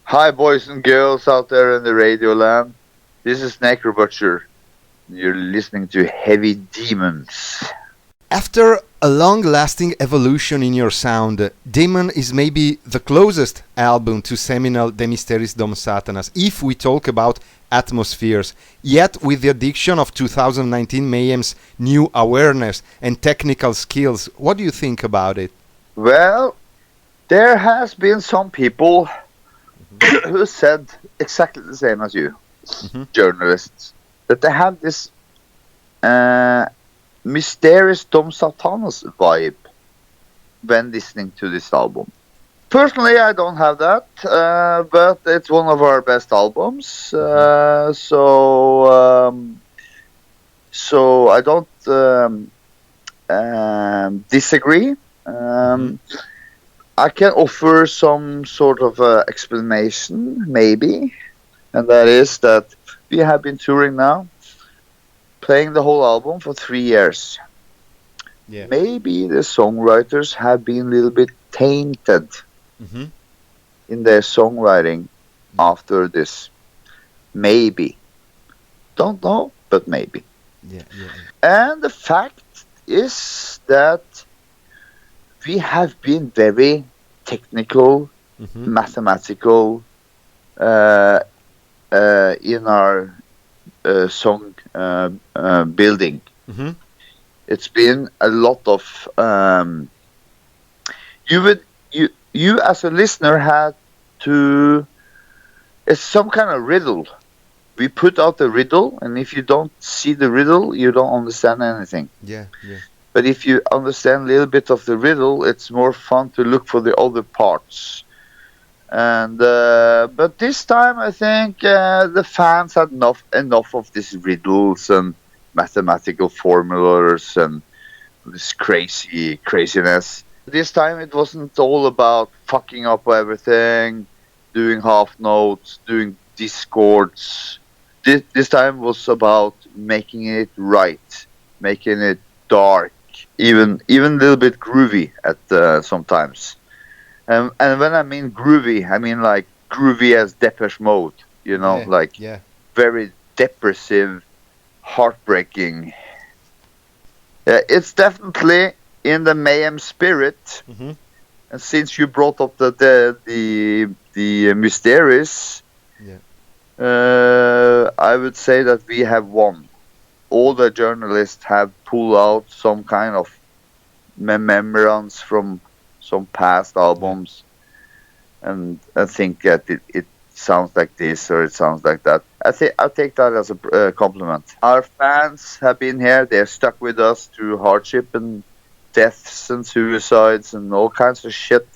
Hi, boys and girls out there in the radio land. This is Necrobutcher. You're listening to Heavy Demons. After a long-lasting evolution in your sound, Demon is maybe the closest album to seminal De Mysteris Dom Satanas, if we talk about atmospheres. Yet, with the addition of 2019 Mayhem's new awareness and technical skills, what do you think about it? Well, there has been some people who said exactly the same as you, journalists, that they have this mysterious Dom Satanas vibe when listening to this album. Personally, I don't have that, but it's one of our best albums, so I don't disagree. I can offer some sort of explanation, maybe, and that is that we have been touring now, playing the whole album for 3 years. Yeah. Maybe the songwriters have been a little bit tainted in their songwriting after this. Maybe. Don't know, but maybe. Yeah. And the fact is that we have been very technical, mathematical in our song building. It's been a lot of you as a listener had to. It's some kind of riddle. We put out the riddle, and if you don't see the riddle, you don't understand anything. Yeah. But if you understand a little bit of the riddle, it's more fun to look for the other parts. And but this time, I think the fans had enough of these riddles and mathematical formulas and this craziness. This time, it wasn't all about fucking up everything, doing half notes, doing discords. This time was about making it right, making it dark, even a little bit groovy at sometimes. And when I mean groovy, I mean like groovy as Depeche Mode, very depressive, heartbreaking. It's definitely in the Mayhem spirit. And since you brought up the Mysteries, I would say that we have won. All the journalists have pulled out some kind of memorandums from some past albums, and I think that it sounds like this or it sounds like that. I take that as a compliment. Our fans have been here; they're stuck with us through hardship and deaths and suicides and all kinds of shit.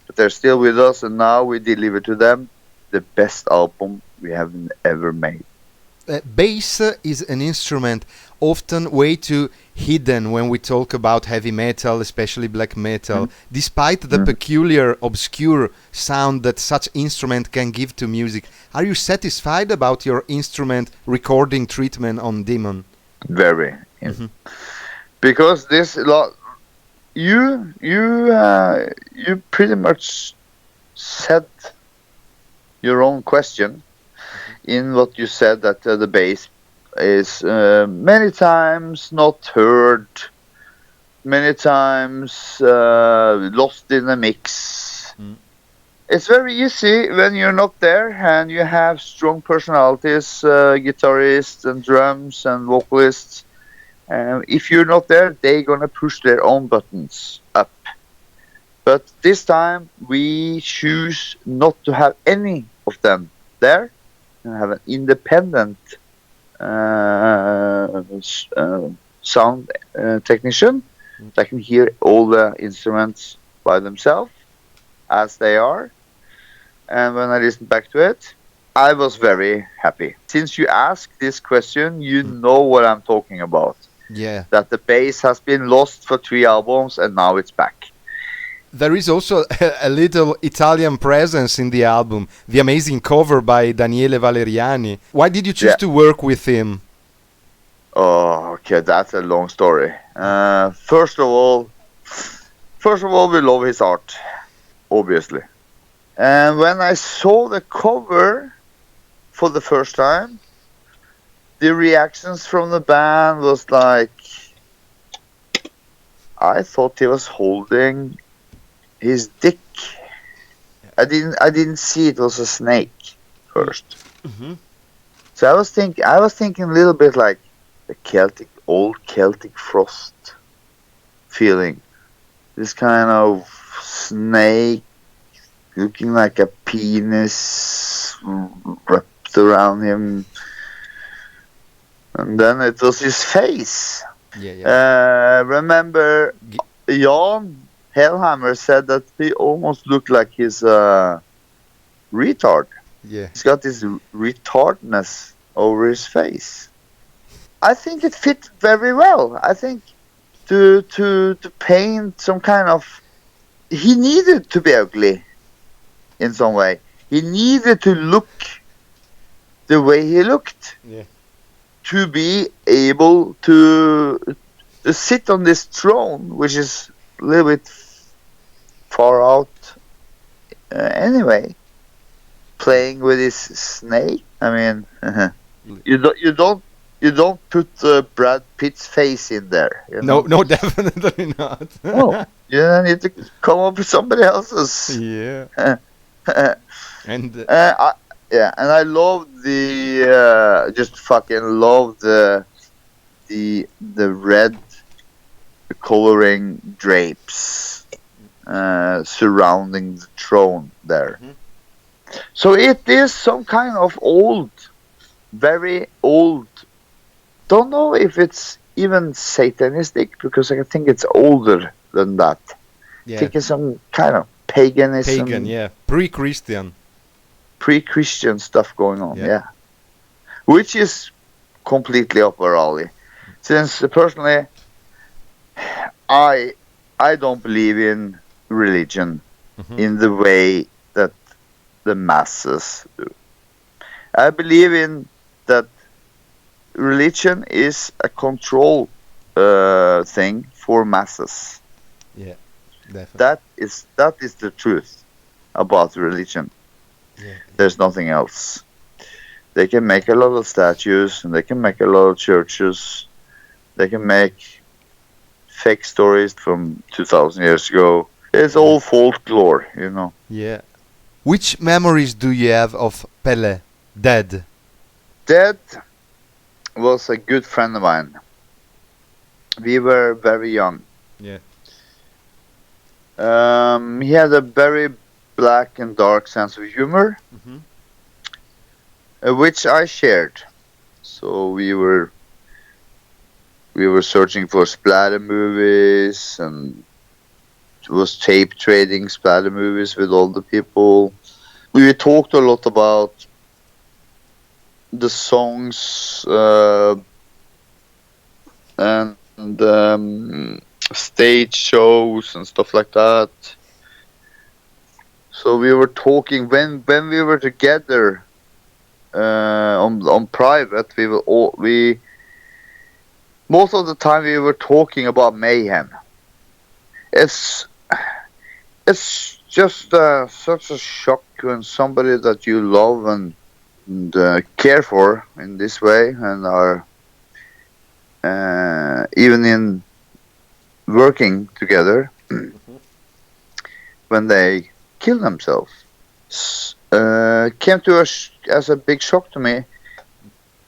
But they're still with us, and now we deliver to them the best album we have ever made. Bass is an instrument often way too hidden when we talk about heavy metal, especially black metal, despite the peculiar, obscure sound that such instrument can give to music. Are you satisfied about your instrument recording treatment on Demon? Very. Because this you pretty much said your own question in what you said, that the bass is many times not heard, many times lost in the mix. It's very easy when you're not there and you have strong personalities, guitarists and drums and vocalists. If you're not there, they're gonna push their own buttons up. But this time we choose not to have any of them there and have an independent sound technician that can hear all the instruments by themselves as they are. And when I listened back to it, I was very happy. Since you asked this question, you know what I'm talking about. Yeah. That the bass has been lost for 3 albums and now it's back. There is also a little Italian presence in the album. The amazing cover by Daniele Valeriani. Why did you choose to work with him? Oh, okay, that's a long story. First of all, we love his art, obviously. And when I saw the cover for the first time, the reactions from the band was like, I thought he was holding his dick. I didn't see it was a snake first. Mm-hmm. So I was thinking a little bit like the old Celtic frost feeling. This kind of snake looking like a penis wrapped around him. And then it was his face. Yeah. Remember, Jan Hellhammer said that he almost looked like his retard. Yeah. He's got this retardness over his face. I think it fit very well. I think to paint some kind of, he needed to be ugly in some way. He needed to look the way he looked. Yeah. To be able to sit on this throne, which is a little bit far out anyway, playing with his snake. I mean, you don't put Brad Pitt's face in there. You know? No, definitely not. No, you need to come up with somebody else's. Yeah. And and I love the just fucking love the red coloring drapes surrounding the throne there. Mhm. So it is some kind of old, very old. Don't know if it's even satanistic, because I think it's older than that. I think it's some kind of paganism. Pagan, yeah. Pre-Christian. Pre-Christian stuff going on, Yeah. which is completely up our alley. Since personally, I don't believe in religion in the way that the masses do. I believe in that religion is a control thing for masses. Yeah, definitely. That is the truth about religion. Yeah. There's nothing else. They can make a lot of statues, and they can make a lot of churches. They can make fake stories from 2,000 years ago. It's all folklore, you know. Yeah. Which memories do you have of Pele dead? Dead was a good friend of mine. We were very young. Yeah. He had a very black and dark sense of humor, which I shared. So we were searching for splatter movies, and was tape trading splatter movies with all the people. We talked a lot about the songs and stage shows and stuff like that. So we were talking when we were together on private. Most of the time we were talking about Mayhem. It's just such a shock when somebody that you love and care for in this way, and are even in working together, when they kill themselves, came to us as a big shock to me.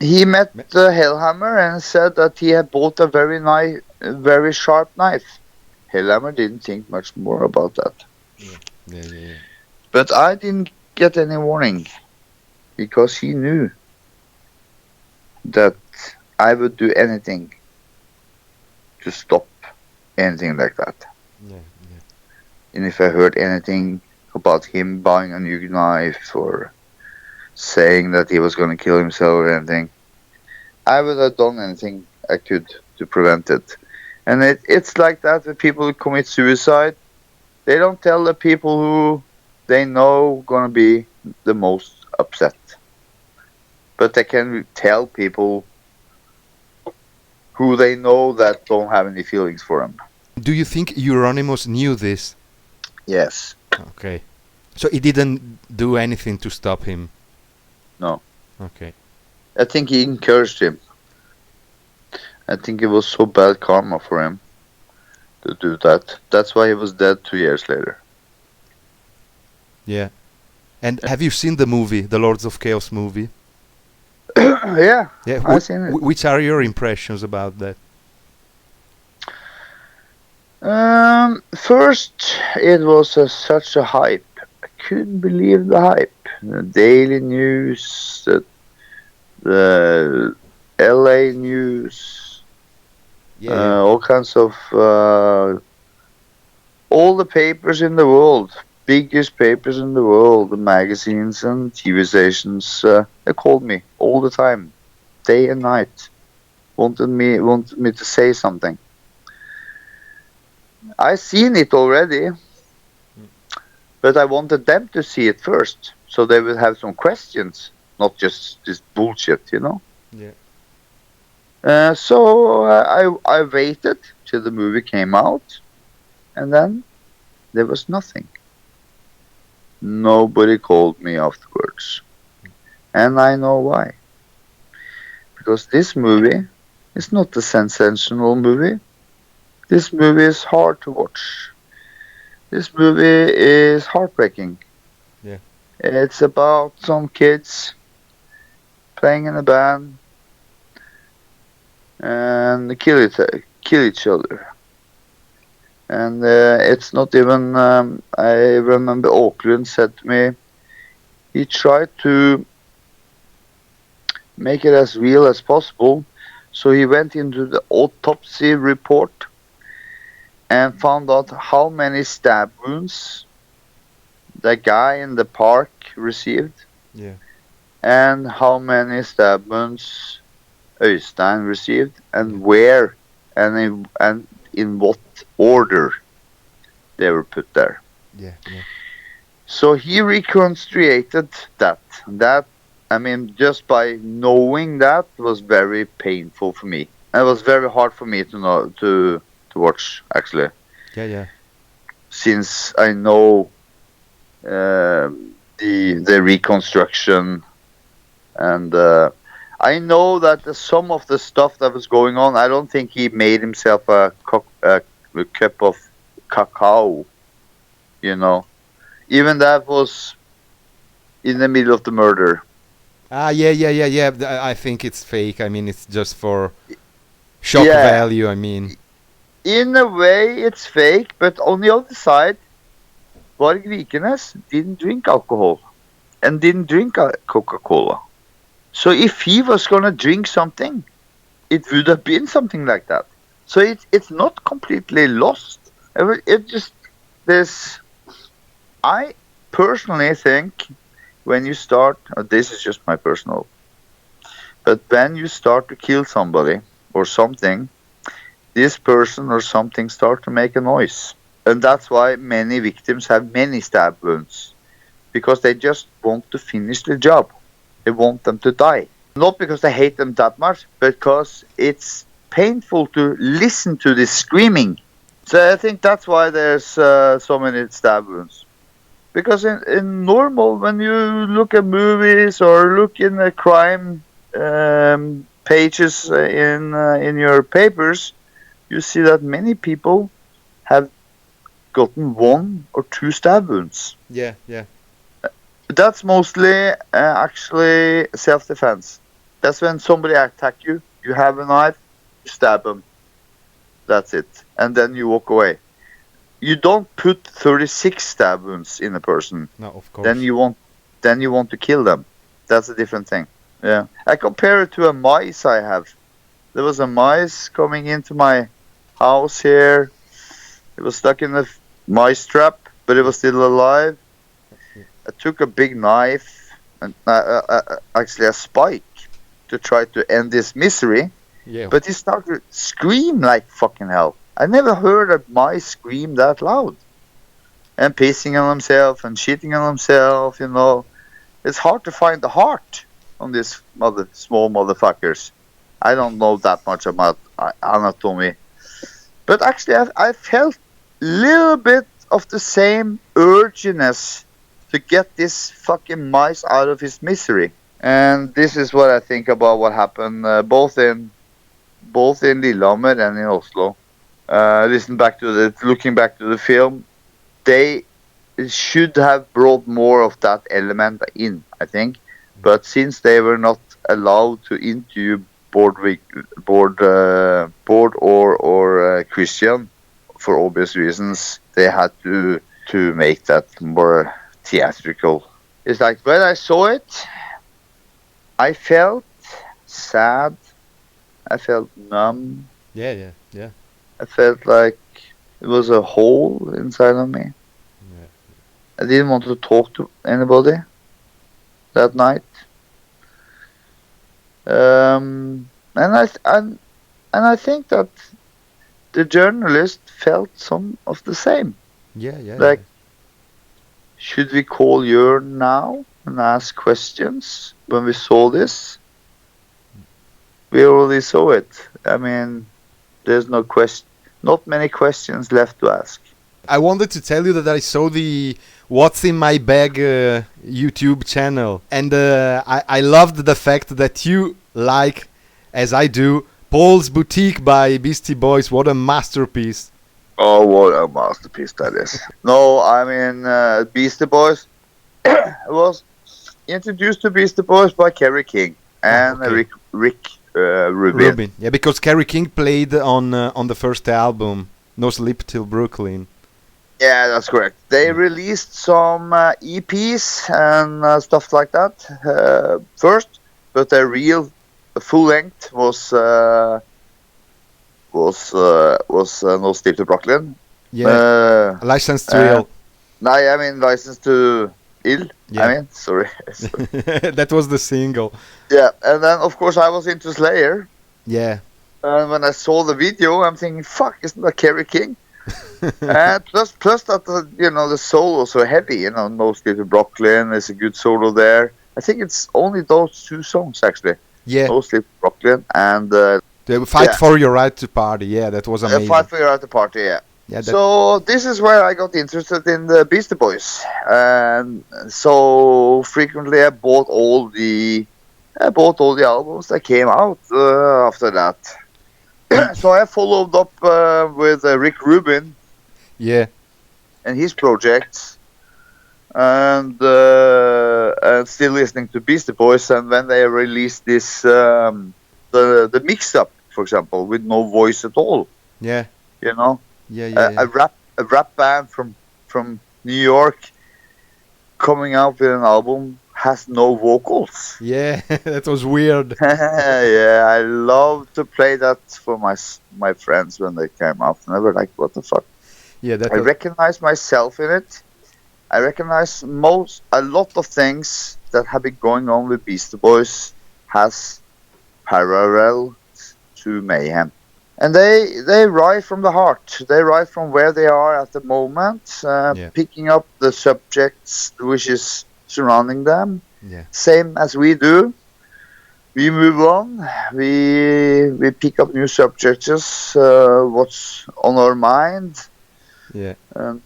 He met Hellhammer and said that he had bought a very sharp knife. Hellhammer didn't think much more about that. Yeah. But I didn't get any warning, because he knew that I would do anything to stop anything like that. Yeah. And if I heard anything about him buying a new knife or saying that he was going to kill himself or anything, I would have done anything I could to prevent it. And it's like that with people who commit suicide. They don't tell the people who they know going to be the most upset. But they can tell people who they know that don't have any feelings for them. Do you think Euronymous knew this? Yes. Okay. So he didn't do anything to stop him. No. Okay. I think he encouraged him. I think it was so bad karma for him to do that. That's why he was dead 2 years later. Yeah. And have you seen the movie, the Lords of Chaos movie? Yeah, Yeah. I've seen it. Which are your impressions about that? First, it was such a hype. I couldn't believe the hype. The daily news, the LA news, all kinds of all the papers in the world, biggest papers in the world, the magazines and TV stations, they called me all the time, day and night, wanted me to say something. I seen it already, but I wanted them to see it first, so they would have some questions, not just this bullshit, you know. Yeah. So I waited till the movie came out, and then there was nothing. Nobody called me afterwards, and I know why. Because this movie is not a sensational movie. This movie is hard to watch. This movie is heartbreaking. Yeah. It's about some kids playing in a band and kill each other. And it's not even. I remember Åkerlund said to me, he tried to make it as real as possible. So he went into the autopsy report and found out how many stab wounds the guy in the park received. Yeah. And how many stab wounds Øystein received, and where and in what order they were put there. Yeah. So he reconstructed that. That, I mean, just by knowing that was very painful for me. And it was very hard for me to know to watch, actually. Yeah. Since I know the reconstruction, and I know that some of the stuff that was going on, I don't think he made himself a cup of cacao, you know. Even that was in the middle of the murder. Yeah. I think it's fake. I mean, it's just for shock value. I mean, in a way, it's fake, but on the other side, Varg Vikernes didn't drink alcohol and didn't drink Coca-Cola. So if he was gonna drink something, it would have been something like that. So it's not completely lost. It just there's. I personally think when you start, this is just my personal, but when you start to kill somebody or something, this person or something start to make a noise. And that's why many victims have many stab wounds, because they just want to finish the job. They want them to die. Not because they hate them that much, but because it's painful to listen to this screaming. So I think that's why there's so many stab wounds. Because in normal, when you look at movies or look in the crime pages in your papers, you see that many people have gotten 1 or 2 stab wounds. Yeah. That's mostly actually self-defense. That's when somebody attack you, you have a knife, you stab them. That's it. And then you walk away. You don't put 36 stab wounds in a person. No, of course. Then you want to kill them. That's a different thing. Yeah. I compare it to a mice I have. There was a mice coming into my house here. It was stuck in the mice trap, but it was still alive. I took a big knife and actually a spike to try to end this misery. Yeah. But he started to scream like fucking hell. I never heard a mice scream that loud. And pissing on himself and shitting on himself, you know. It's hard to find the heart on these small motherfuckers. I don't know that much about anatomy. But actually, I felt a little bit of the same urginess to get this fucking mice out of his misery. And this is what I think about what happened both in Lillehammer and in Oslo. Looking back to the film, they should have brought more of that element in, I think. But since they were not allowed to interview Bård or Christian for obvious reasons, they had to make that more theatrical. It's like when I saw it, I felt sad. I felt numb. Yeah. I felt like it was a hole inside of me. Yeah. I didn't want to talk to anybody that night. And I think that the journalist felt some of the same. Yeah. Like, should we call Jørn now and ask questions when we saw this? We already saw it. I mean, there's not many questions left to ask. I wanted to tell you that I saw the What's in My Bag YouTube channel, and I loved the fact that you like, as I do, Paul's Boutique by Beastie Boys. What a masterpiece! Oh, what a masterpiece that is. No, I mean, Beastie Boys was introduced to Beastie Boys by Kerry King and okay. Rick Rubin. Yeah, because Kerry King played on the first album, No Sleep Till Brooklyn. Yeah, that's correct. They released some EPs and stuff like that first, but their real full length was No Sleep Till Brooklyn. Yeah, License to Ill. No, I mean License to Ill. Yeah. I mean, sorry. That was the single. Yeah, and then of course I was into Slayer. Yeah. And when I saw the video, I'm thinking, "Fuck, isn't that Kerry King?" And plus that the solo was so heavy. No Sleep Till Brooklyn. There's a good solo there. I think it's only those two songs actually. Yeah. No Sleep Till Brooklyn and Fight for Your Right to Party. Yeah, that was amazing. Fight for Your Right to Party. Yeah. Yeah, so this is where I got interested in the Beastie Boys, and so frequently I bought all the albums that came out after that. So I followed up with Rick Rubin, yeah, and his projects, and still listening to Beastie Boys. And when they released this, the mix-up, for example, with no voice at all, yeah, Yeah. A rap band from New York coming out with an album has no vocals. Yeah, that was weird. Yeah, I love to play that for my friends when they came out, and they were like, "What the fuck?" Yeah, I recognize myself in it. I recognize a lot of things that have been going on with Beastie Boys has parallel to Mayhem. And they write from the heart. They write from where they are at the moment, picking up the subjects which is surrounding them. Yeah. Same as we do. We move on. We pick up new subjects. What's on our mind. Yeah. And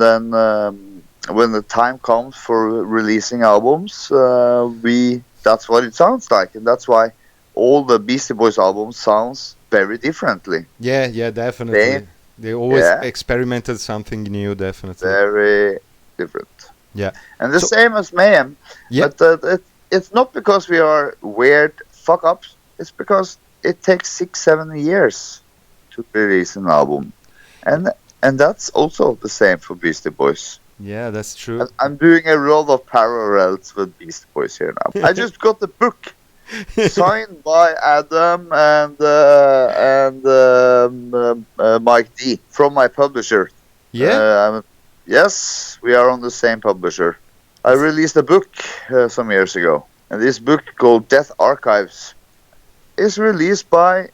then when the time comes for releasing albums, that's what it sounds like, and that's why all the Beastie Boys albums sounds very differently. Yeah, definitely. They always experimented something new, definitely. Very different. Yeah. And the same as Mayhem. Yeah. But it's not because we are weird fuck-ups. It's because it takes 6-7 years to release an album. And that's also the same for Beastie Boys. Yeah, that's true. I'm doing a lot of parallels with Beastie Boys here now. I just got the book. Signed by Adam and Mike D from my publisher. Yeah. Yes, we are on the same publisher. I released a book some years ago, and this book called Death Archives is released by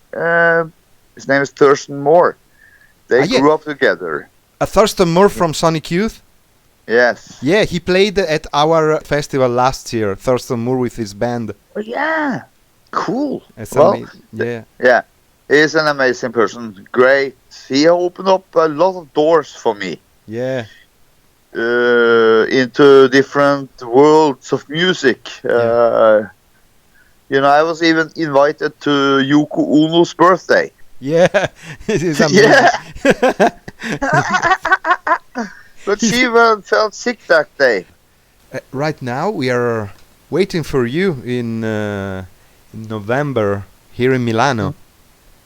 his name is Thurston Moore. They grew up together. Thurston Moore from Sonic Youth. Yes. Yeah, he played at our festival last year. Thurston Moore with his band. Oh, yeah, cool. That's amazing. Yeah, he's an amazing person. Great. He opened up a lot of doors for me. Yeah. into different worlds of music. I was even invited to Yoko Ono's birthday. Yeah, it is amazing. Yeah. But she felt sick that day. Right now, we are waiting for you in November here in Milano.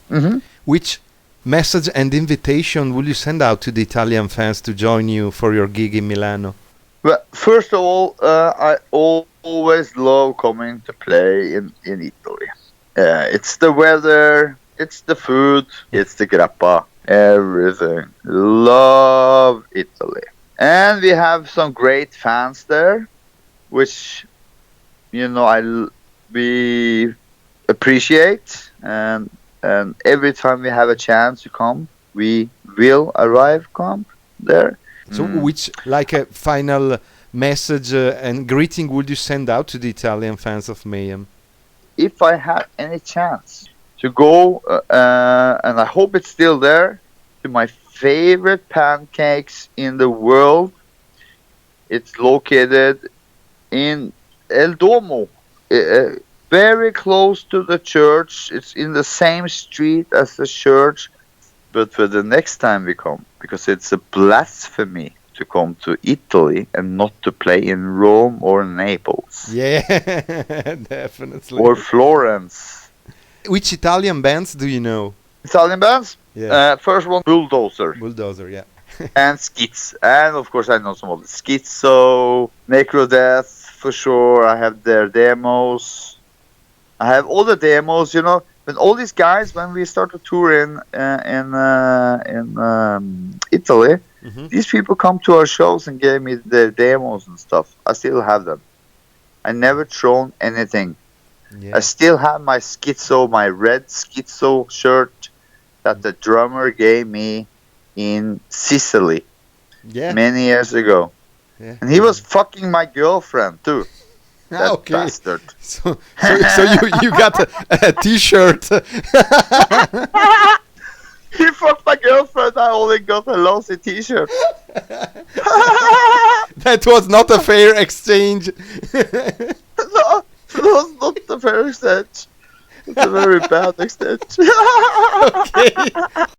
Mm-hmm. Which message and invitation will you send out to the Italian fans to join you for your gig in Milano? Well, first of all, I always love coming to play in Italy. It's the weather, it's the food, it's the grappa, everything. Love Italy. And we have some great fans there, which, we appreciate. And every time we have a chance to come, we will come there. So, which, like a final message and greeting, would you send out to the Italian fans of Mayhem? If I have any chance to go, and I hope it's still there, to my favorite pancakes in the world, it's located in El Duomo, very close to the church. It's in the same street as the church. But for the next time we come, because it's a blasphemy to come to Italy and not to play in Rome or Naples. Yeah, definitely. Or Florence. Which Italian bands do you know? Italian bands? Yeah. First one, Bulldozer. Bulldozer, yeah. And Skits. And of course I know some of the Schizo, Necrodeath, for sure. I have their demos. I have all the demos, When all these guys, when we started touring in Italy, these people come to our shows and gave me their demos and stuff. I still have them. I never thrown anything. Yeah. I still have my Schizo, my red Schizo shirt that the drummer gave me in Sicily many years ago. Yeah. And he was fucking my girlfriend too. That bastard. So you got a t-shirt. He fucked my girlfriend. I only got a lousy t-shirt. That was not a fair exchange. No, it was not a fair exchange. It's a very bad exchange. Okay.